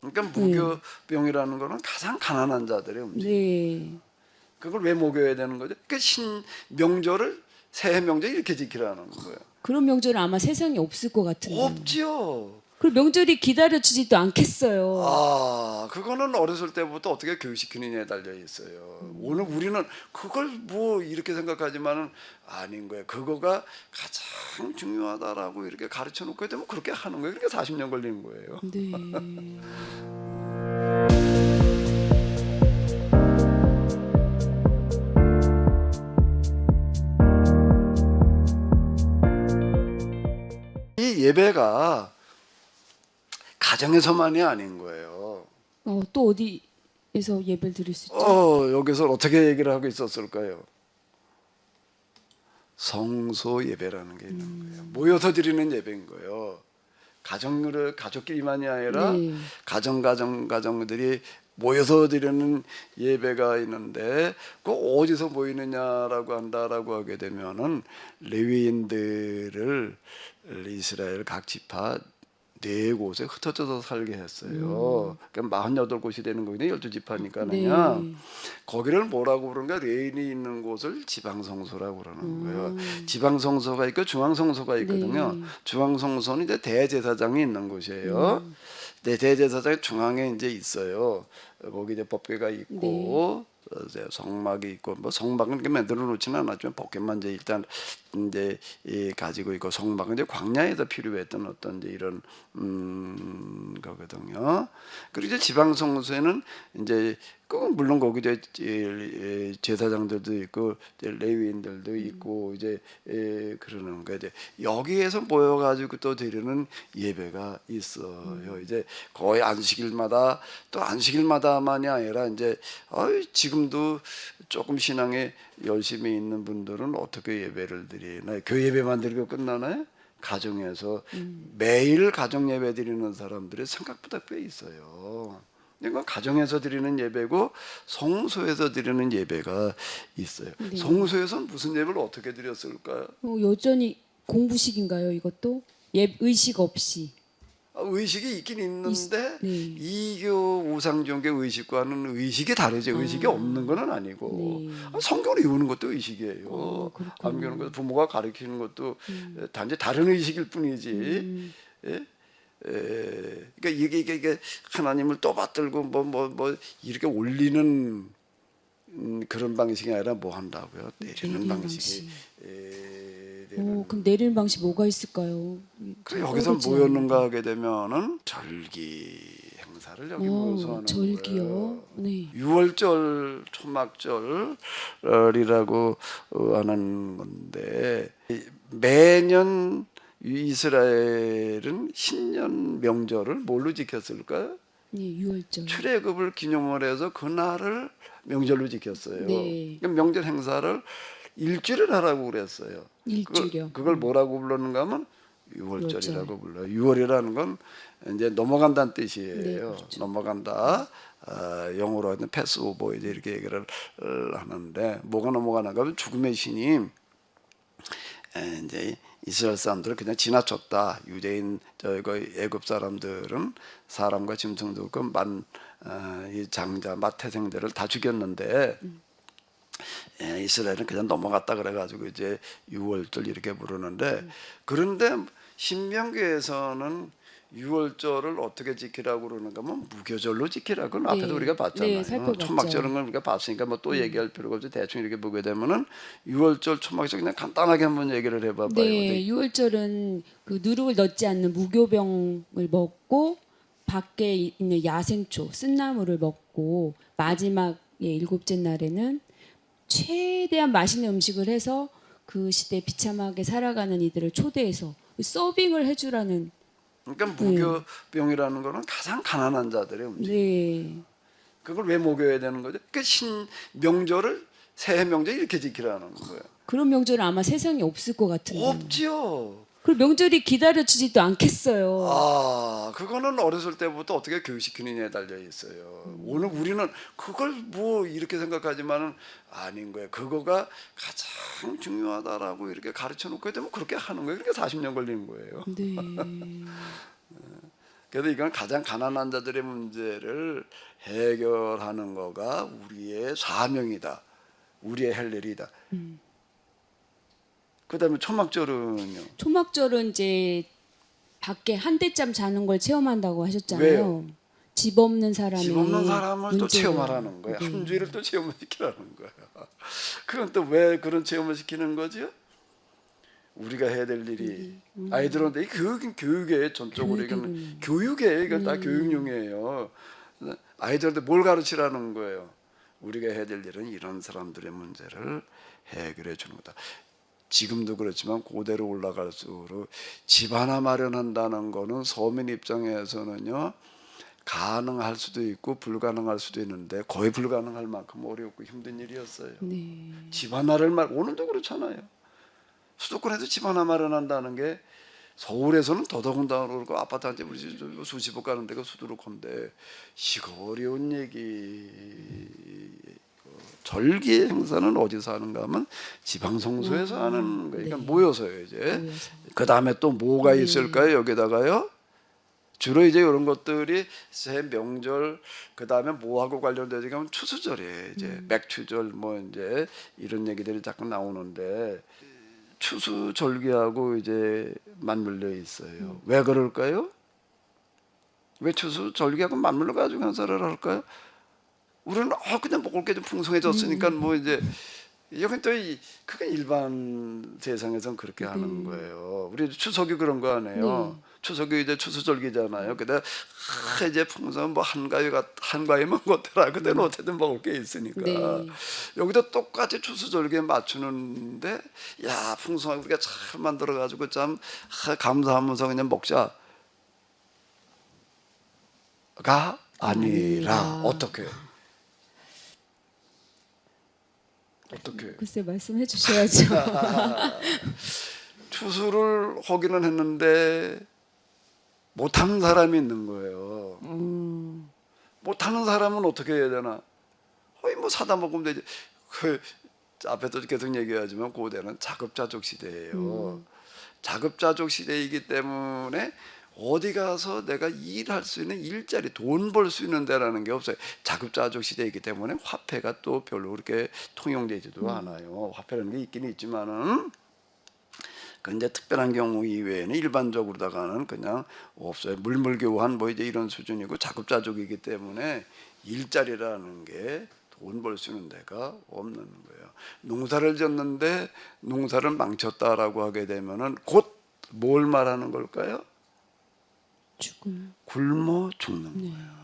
그러니까 네. 무교병이라는 거는 가장 가난한 자들의 움직임. 네. 그걸 왜 먹여야 되는 거죠? 그 명절을 새해 명절 이렇게 지키라는 거예요. 그런 명절은 아마 세상에 없을 것 같은데요. 없지요. 그리고 명절이 기다려지지도 않겠어요. 아, 그거는 어렸을 때부터 어떻게 교육시키느냐에 달려 있어요. 오늘 우리는 그걸 뭐 이렇게 생각하지만은 아닌 거예요. 그거가 가장 중요하다라고 이렇게 가르쳐 놓고 되면 그렇게 하는 거예요. 그러니까 40년 걸리는 거예요. 네. 이 예배가 가정에서만이 아닌 거예요. 또 어디에서 예배를 드릴 수 있죠? 여기서 어떻게 얘기를 하고 있었을까요? 성소 예배라는 게 있는 거예요. 모여서 드리는 예배인 거예요. 가족끼리만이 아니라 네. 가정들이 모여서 드리는 예배가 있는데 그 어디서 모이느냐라고 한다라고 하게 되면은 레위인들을 이스라엘 각 지파 네 곳에 흩어져서 살게 했어요. 그러니까 48곳이 되는 거거든요. 12지파니까는요. 네. 거기를 뭐라고 부르는가? 레인이 있는 곳을 지방성소라고 그러는 거예요. 지방성소가 있고 중앙성소가 있거든요. 네. 중앙성소는 이제 대제사장이 있는 곳이에요. 대제사장이 중앙에 이제 있어요. 거기 이제 법궤가 있고 이제 성막이 있고 뭐 성막은 이렇게 만들어 놓지는 않았지만 법궤만 이제 일단 이제 가지고 있고 성막은 이제 광야에서 필요했던 어떤 이제 이런 거거든요. 그리고 이제 지방성소에는 이제 물론 거기 이제 제사장들도 있고 이제 레위인들도 있고 이제 그러는 거예요. 이제 여기에서 모여가지고 또 드리는 예배가 있어요. 이제 거의 안식일마다 또 안식일마다만이 아니라 이제 지금도 조금 신앙에 열심히 있는 분들은 어떻게 예배를 드리나요? 교회 예배만 드리고 끝나나요? 가정에서 매일 가정 예배 드리는 사람들이 생각보다 꽤 있어요. 이건 가정에서 드리는 예배고 성소에서 드리는 예배가 있어요. 네. 성소에서는 무슨 예배를 어떻게 드렸을까요? 여전히 공부식인가요, 이것도? 의식 없이. 의식이 있긴 있는데 네. 이교 우상종교 의식과는 의식이 다르죠. 의식이 없는 건 아니고 네. 성경을 외우는 것도 의식이에요. 그렇군요. 안 배우는 것도 부모가 가르치는 것도 단지 다른 의식일 뿐이지. 예? 그러니까 이게 하나님을 또 받들고 뭐 이렇게 올리는 그런 방식이 아니라 뭐 한다고요? 내리는 방식이. 그럼 내리는 방식 뭐가 있을까요? 그래 여기서 모였는가 하게 되면은 절기 행사를 여기 모여서 하는 절기요? 거예요. 네. 유월절, 초막절이라고 하는 건데 매년 이스라엘은 신년 명절을 뭘로 지켰을까요? 네, 6월절. 출애굽을 기념을 해서 그날을 명절로 지켰어요. 네. 그러니까 명절 행사를 일주일을 하라고 그랬어요. 일주일이요. 그걸 뭐라고 불렀는가 하면 유월절이라고 불러요. 유월이라는 건 이제 넘어간다는 뜻이에요. 네, 그렇죠. 넘어간다. 영어로 하면 패스오버 이렇게 얘기를 하는데 뭐가 넘어가는가 하면 죽음의 신이 이제 이스라엘 사람들을 그냥 지나쳤다. 유대인 애굽 사람들은 사람과 짐승도 없고 이 장자 마태생들을 다 죽였는데 이스라엘은 그냥 넘어갔다 그래가지고 이제 6월절 이렇게 부르는데 그런데 신명기에서는 6월절을 어떻게 지키라고 그러는가 하면 무교절로 지키라고 그건 앞에도 우리가 봤잖아요. 네, 살펴봤죠. 초막절은 걸 우리가 봤으니까 뭐 또 얘기할 필요가 없이 대충 이렇게 보게 되면은 6월절 초막절 그냥 간단하게 한번 얘기를 해봐봐요. 네, 6월절은 그 누룩을 넣지 않는 무교병을 먹고 밖에 있는 야생초, 쓴나물을 먹고 마지막에 일곱째 날에는 최대한 맛있는 음식을 해서 그 시대 비참하게 살아가는 이들을 초대해서 서빙을 해주라는. 그러니까 무교병이라는 거는 가장 가난한 자들의 움직임. 네. 그걸 왜 먹여야 되는 거죠? 그 명절을 새해 명절 이렇게 지키라는 거예요. 그런 명절은 아마 세상에 없을 것 같은데요. 없지요. 그리고 명절이 기다려지지도 않겠어요. 그거는 어렸을 때부터 어떻게 교육시키느냐에 달려 있어요. 오늘 우리는 그걸 뭐 이렇게 생각하지만은 아닌 거예요. 그거가 가장 중요하다라고 이렇게 가르쳐 놓고 되면 그렇게 하는 거예요. 그러니까 40년 걸리는 거예요. 네. 그래서 이건 가장 가난한 자들의 문제를 해결하는 거가 우리의 사명이다. 우리의 할 일이다. 그다음에 초막절은요. 초막절은 이제 밖에 한 대짬 자는 걸 체험한다고 하셨잖아요. 왜요? 집 없는 사람의 집 없는 사람을 또 문제를. 체험하라는 거야. 네. 한 주일을 또 체험을 시키라는 거야. 그건 또 왜 그런 체험을 시키는 거죠? 우리가 해야 될 일이 아이들한테 교육에 전적으로 이건 교육에 이건 다 교육용이에요. 아이들한테 뭘 가르치라는 거예요? 우리가 해야 될 일은 이런 사람들의 문제를 해결해 주는 거다. 지금도 그렇지만 고대로 올라갈수록 집 하나 마련한다는 거는 서민 입장에서는요 가능할 수도 있고 불가능할 수도 있는데 거의 불가능할 만큼 어렵고 힘든 일이었어요. 네. 집 하나를 오늘도 그렇잖아요. 수도권에서 집 하나 마련한다는 게 서울에서는 더더군다나 그렇고 아파트 한 채 우리 수십억 가는 데가 수두룩한데 이거 어려운 얘기. 절기 행사는 어디서 하는가 하면 지방성소에서 하는 거예요. 그러니까 네. 모여서요 이제. 모여서. 그 다음에 또 뭐가 있을까요? 여기다가요. 주로 이제 이런 것들이 새 명절 그 다음에 뭐하고 관련되지 하면 추수절이에요. 이제 맥추절 뭐 이제 이런 얘기들이 자꾸 나오는데 추수절기하고 이제 맞물려 있어요. 왜 그럴까요? 왜 추수절기하고 맞물려 가지고 행사를 할까요? 우리는 그냥 먹을 게 좀 풍성해졌으니까 뭐 이제 여긴 또 그게 일반 세상에선 그렇게 하는 거예요. 우리 추석이 그런 거 아니에요. 네. 추석이 이제 추수절기잖아요. 근데 이제 풍성한 뭐 한가위만 것더라. 그때는 어쨌든 먹을 게 있으니까. 네. 여기도 똑같이 추수절기에 맞추는데 야 풍성하게 우리가 잘 만들어가지고 참 감사하면서 그냥 먹자가 아니라 어떻게? 어떻게? 글쎄 말씀해 주셔야죠. 추수를 하기는 했는데 못하는 사람이 있는 거예요. 못하는 사람은 어떻게 해야 되나? 거의 뭐 사다 먹으면 되지. 그 앞에도 계속 얘기하지만 고대는 자급자족 시대예요. 자급자족 시대이기 때문에 어디 가서 내가 일할 수 있는 일자리, 돈 벌 수 있는 데라는 게 없어요. 자급자족 시대이기 때문에 화폐가 또 별로 그렇게 통용되지도 않아요. 화폐라는 게 있긴 있지만은 근데 특별한 경우 이외에는 일반적으로다가는 그냥 없어요. 물물교환 뭐 이제 이런 수준이고 자급자족이기 때문에 일자리라는 게 돈 벌 수 있는 데가 없는 거예요. 농사를 졌는데 농사를 망쳤다라고 하게 되면은 곧 뭘 말하는 걸까요? 죽음. 굶어 죽는 거예요.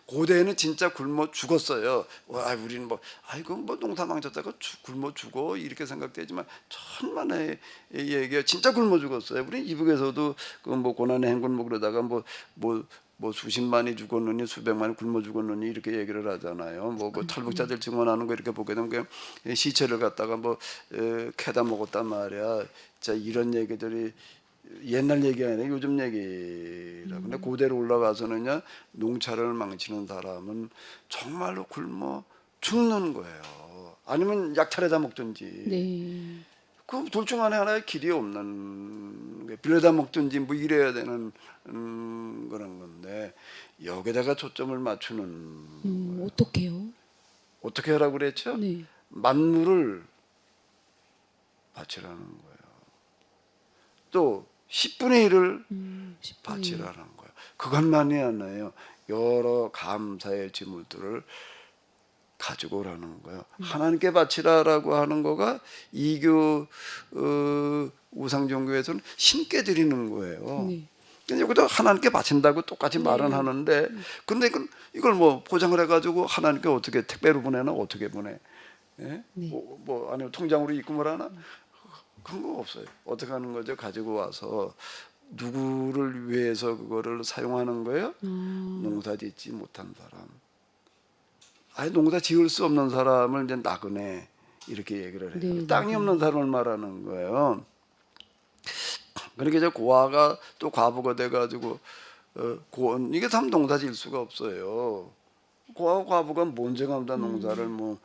고대에는 진짜 굶어 죽었어요. 와, 우리는 뭐 아이고 뭐 농사 망쳤다가 굶어 죽어 이렇게 생각되지만 천만의 얘기가 진짜 굶어 죽었어요. 우리 이북에서도 그 뭐 고난의 행군 뭐 그러다가 뭐 수십만이 죽었느니 수백만이 굶어 죽었느니 이렇게 얘기를 하잖아요. 뭐 탈북자들 증언하는 거 이렇게 보게 되면 그냥 시체를 갖다가 뭐 캐다 먹었단 말이야. 자 이런 얘기들이 옛날 얘기가 아니라 요즘 얘기라. 근데 고대로 올라가서는요 농사를 망치는 사람은 정말로 굶어 죽는 거예요. 아니면 약탈해다 먹든지. 네. 그 둘 중 하나의 길이 없는 게 빌려다 먹든지 뭐 이래야 되는 그런 건데 여기다가 초점을 맞추는 어떻게요? 어떻게 하라고 그랬죠? 네. 만물을 바치라는 거예요. 또 10분의 1을 10분의 바치라는 거예요. 그것만이 아니에요. 여러 감사의 제물들을 가지고 오라는 거예요. 하나님께 바치라라고 하는 거가 이교 우상 종교에서는 신께 드리는 거예요. 네. 근데 여기도 하나님께 바친다고 똑같이 말은 하는데, 근데 이걸 뭐 포장을 해가지고 하나님께 어떻게 택배로 보내나 어떻게 보내? 예? 네. 뭐 아니면 통장으로 입금을 하나? 그런 거 없어요. 어떻게 하는 거죠? 가지고 와서 누구를 위해서 그거를 사용하는 거예요? 농사 짓지 못한 사람. 아예 농사 지을 수 없는 사람을 이제 나그네 이렇게 얘기를 해요. 네, 땅이 나그네. 없는 사람을 말하는 거예요. 그러니까 이제 고아가 또 과부가 돼가지고 이게 참 농사 지을 수가 없어요. 고아와 과부가 뭔 죄가 없다 농사를 뭐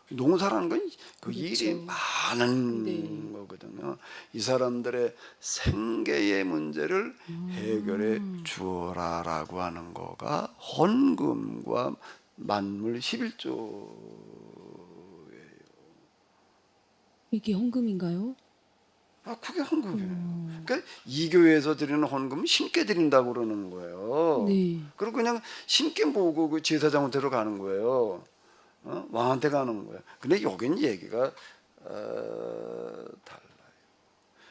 농사라는 건 그 그렇죠. 일이 많은 네. 거거든요. 이 사람들의 생계의 문제를 해결해 주어라라고 하는 거가 헌금과 만물 11조. 이게 헌금인가요? 아, 그게 헌금이에요. 그러니까 이 교회에서 드리는 헌금은 신께 드린다고 그러는 거예요. 네. 그리고 그냥 신께 모으고 그 제사장한테로 가는 거예요. 왕한테 가는 거예요. 근데 여긴 얘기가 달라요.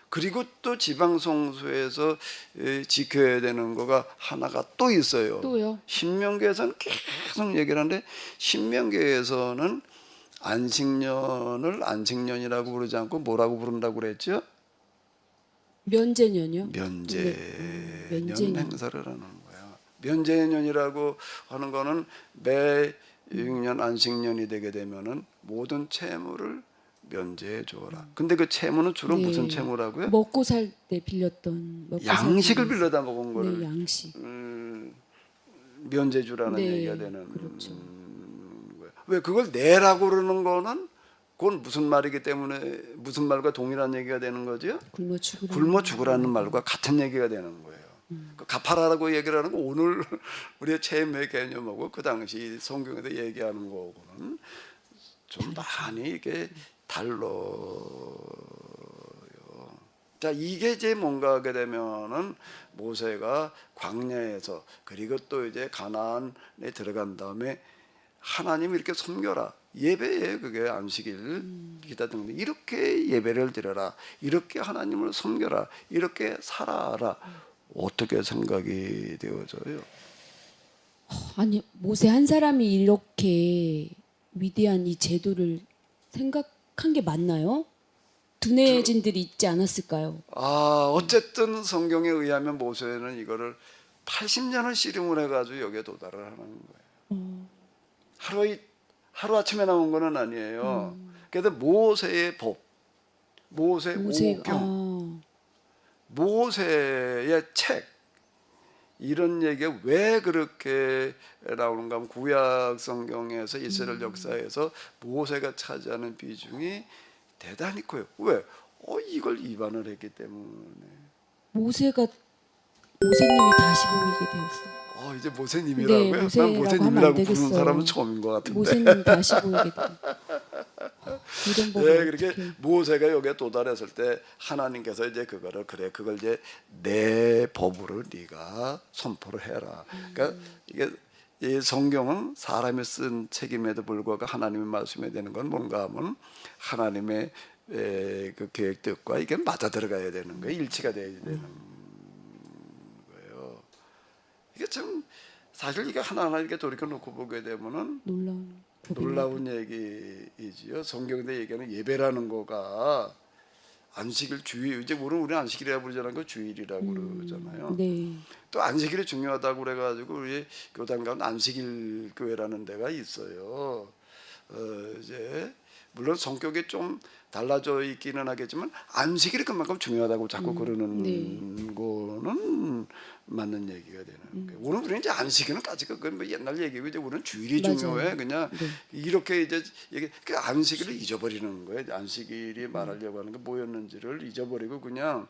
그리고 또 지방성소에서 지켜야 되는 거가 하나가 또 있어요. 또요? 신명기에서는 계속 얘기를 하는데 신명기에서는 안식년을 안식년이라고 부르지 않고 뭐라고 부른다고 그랬죠? 면제년이요? 면제년 면제년. 행사를 하는 거야. 면제년이라고 하는 거는 매 6년 안식년이 되게 되면은 모든 채무를 면제해 줘라. 근데 그 채무는 주로 네. 무슨 채무라고요? 먹고 살 때 빌렸던 먹고 양식을 살 때 빌려다 먹은 거를 네, 양식. 면제 주라는 네, 얘기가 되는 그렇죠. 거예요. 왜 그걸 내라고 그러는 거는 그건 무슨 말이기 때문에 무슨 말과 동일한 얘기가 되는 거죠? 굶어 죽으라. 굶어 죽으라는 말과 같은 얘기가 되는 거예요. 그 갚아라라고 얘기를 하는 거 오늘 우리의 채무의 개념하고 그 당시 성경에서 얘기하는 거고는 좀 많이 이게 달라요. 자, 이게 이제 뭔가 하게 되면은 모세가 광야에서 그리고 또 이제 가나안에 들어간 다음에 하나님 이렇게 섬겨라. 예배에 그게 안식일 기타 등등 이렇게 예배를 드려라. 이렇게 하나님을 섬겨라. 이렇게 살아라. 어떻게 생각이 되어져요? 아니 모세 한 사람이 이렇게 위대한 이 제도를 생각한 게 맞나요? 두뇌진들이 있지 않았을까요? 어쨌든 성경에 의하면 모세는 이거를 80년을 씨름을 해가지고 여기에 도달을 하는 거예요. 하루 아침에 나온 거는 아니에요. 그래서 모세의 법, 모세 오경, 모세의 책 이런 얘기가 왜 그렇게 나오는가 하면 구약 성경에서 이스라엘 역사에서 모세가 차지하는 비중이 대단히 커요. 왜? 이걸 위반을 했기 때문에. 모세님이 다시 보이게 되었어요. 이제 모세님이라고요? 네, 난 모세라고 하면 안 모세님이라고 부르는 되겠어요. 사람은 처음인 것 같은데. 모세님 다시 보이게 돼요. 이런 법을 네, 그렇게 어떻게? 모세가 여기에 도달했을 때 하나님께서 이제 그걸 이제 내 법으로 네가 선포를 해라. 그러니까 이게 이 성경은 사람이 쓴 책임에도 불구하고 하나님의 말씀에 되는 건 뭔가 하면 하나님의 그 계획 뜻과 이게 맞아 들어가야 되는 거예요. 일치가 돼야 되는 거예요. 이게 참 사실 이게 하나하나 이렇게 돌이켜 놓고 보게 되면은 놀라운 얘기이지요. 성경에 얘기하는 예배라는 거가 안식일 주일 이제 우리는 안식일이라고 부르잖아요. 그 주일이라고 그러잖아요. 네. 또 안식일이 중요하다고 그래가지고 우리 교단 가운데 안식일 교회라는 데가 있어요. 이제 물론 성격이 좀 달라져 있기는 하겠지만 안식일이 그만큼 중요하다고 자꾸 그러는 거는 맞는 얘기가 되는 거예요. 우리는 이제 안식일은 까짓거 뭐 옛날 얘기고 이제 우리는 주일이 맞아요. 중요해. 그냥 네. 이렇게 이제 그 안식일을 잊어버리는 거예요. 안식일이 말하려고 하는 게 뭐였는지를 잊어버리고 그냥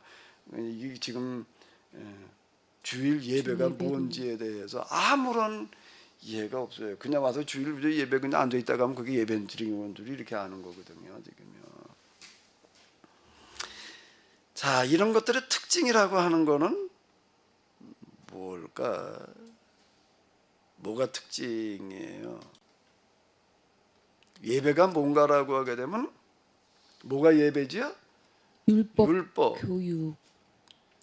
이 지금 주일 예배가 뭔지에 대해서 아무런 이해가 없어요. 그냥 와서 주일 예배 그냥 앉아 있다가 하면 그게 예배인 줄인 줄 이렇게 아는 거거든요. 지금요. 자, 이런 것들의 특징이라고 하는 거는 뭘까? 뭐가 특징이에요? 예배가 뭔가라고 하게 되면 뭐가 예배지요? 율법, 교육,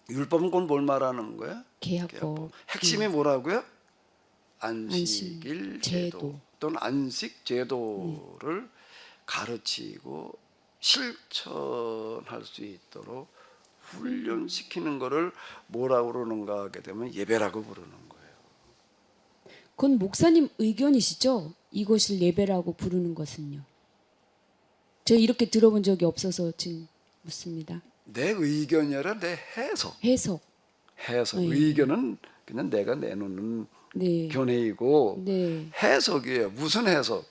율법은 그건 뭘 말하는 거야? 계약법. 핵심이 뭐라고요? 안식일 제도 제도. 또는 안식 제도를 가르치고 실천할 수 있도록 훈련시키는 것을 뭐라고 그러는가 하게 되면 예배라고 부르는 거예요. 그건 목사님 의견이시죠? 이것을 예배라고 부르는 것은요. 제가 이렇게 들어본 적이 없어서 지금 묻습니다. 내 의견이 아니라 내 해석. 해석. 네. 의견은 그냥 내가 내놓는 네. 견해이고 네. 해석이에요. 무슨 해석?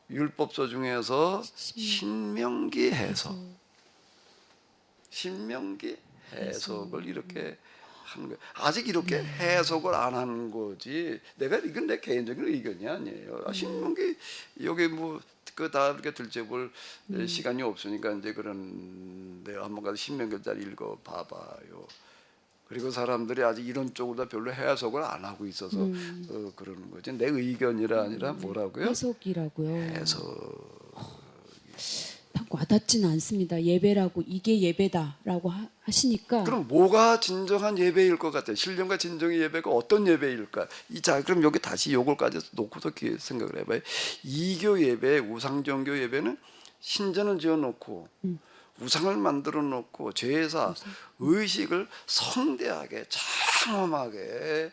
율법서 중에서 신명기 해석, 신명기 해석을 이렇게 하는 거예요. 아직 이렇게 해석을 안 하는 거지. 이건 내 개인적인 의견이 아니에요. 신명기 여기 뭐 그 다 이렇게 들춰볼 시간이 없으니까 이제 그런데 한번 가서 신명기를 잘 읽어 봐봐요. 그리고 사람들이 아직 이런 쪽으로 별로 해석을 안 하고 있어서 그러는 거지. 내 의견이라 아니라 뭐라고요? 해석이라고요. 해석. 딱 와닿지는 않습니다. 예배라고 이게 예배다라고 하시니까 그럼 뭐가 진정한 예배일 것 같아요? 신령과 진정의 예배가 어떤 예배일까? 자, 그럼 여기 다시 요걸까지 놓고서 생각을 해봐요. 이교 예배, 우상종교 예배는 신전을 지어놓고 우상을 만들어 놓고 제사, 의식을 성대하게 장엄하게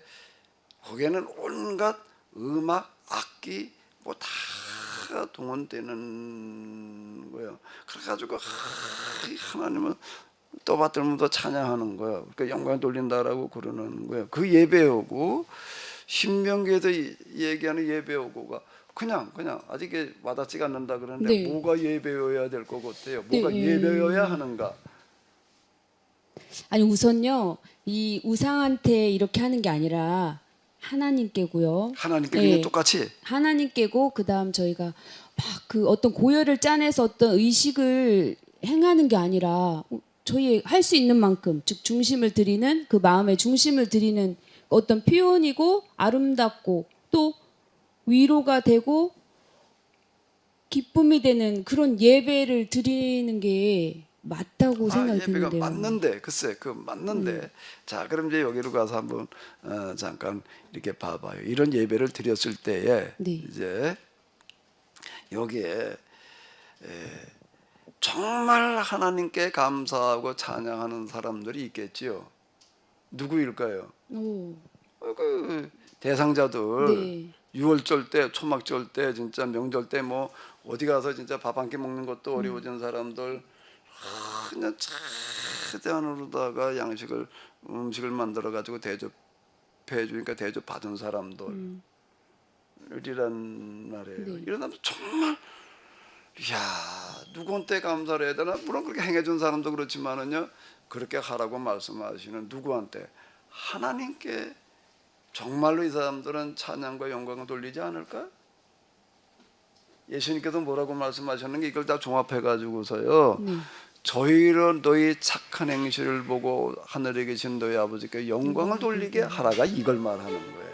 거기에는 온갖 음악, 악기 뭐 다 동원되는 거예요. 그래가지고 하나님은 떠받들면서 찬양하는 거예요. 그러니까 영광 돌린다라고 그러는 거예요. 그 예배오고 신명기에서 얘기하는 예배오고가 그냥 아직 와닿지가 않는다 그러는데 네. 뭐가 예배여야 될 것 같아요? 뭐가 네. 예배여야 하는가? 아니 우선요 이 우상한테 이렇게 하는 게 아니라 하나님께고요. 하나님께 네. 그냥 똑같이 하나님께고 그다음 저희가 막 그 어떤 고열을 짜내서 어떤 의식을 행하는 게 아니라 저희 할 수 있는 만큼 즉 중심을 드리는 그 마음의 중심을 드리는 어떤 표현이고 아름답고 또 위로가 되고 기쁨이 되는 그런 예배를 드리는 게 맞다고 생각이 예배가 드는데요. 맞는데 글쎄 그 맞는데 자 그럼 이제 여기로 가서 한번 잠깐 이렇게 봐봐요. 이런 예배를 드렸을 때에 네. 이제 여기에 정말 하나님께 감사하고 찬양하는 사람들이 있겠지요. 누구일까요? 오, 그 대상자들 네. 6월절 때 초막절 때 진짜 명절 때 뭐 어디 가서 진짜 밥 한 끼 먹는 것도 어려워진 사람들 그냥 최대한으로다가 음식을 만들어 가지고 대접해 주니까 대접 받은 사람들이란 말이에요. 네. 이런 사람들 정말 누구한테 감사를 해야 되나? 물론 그렇게 행해준 사람도 그렇지만은요 그렇게 하라고 말씀하시는 누구한테 하나님께 정말로 이 사람들은 찬양과 영광을 돌리지 않을까? 예수님께서 뭐라고 말씀하셨는게 이걸 다 종합해 가지고서요. 저희로 너희 착한 행실을 보고 하늘에 계신 너희 아버지께 영광을 돌리게 하라가 이걸 말하는 거예요.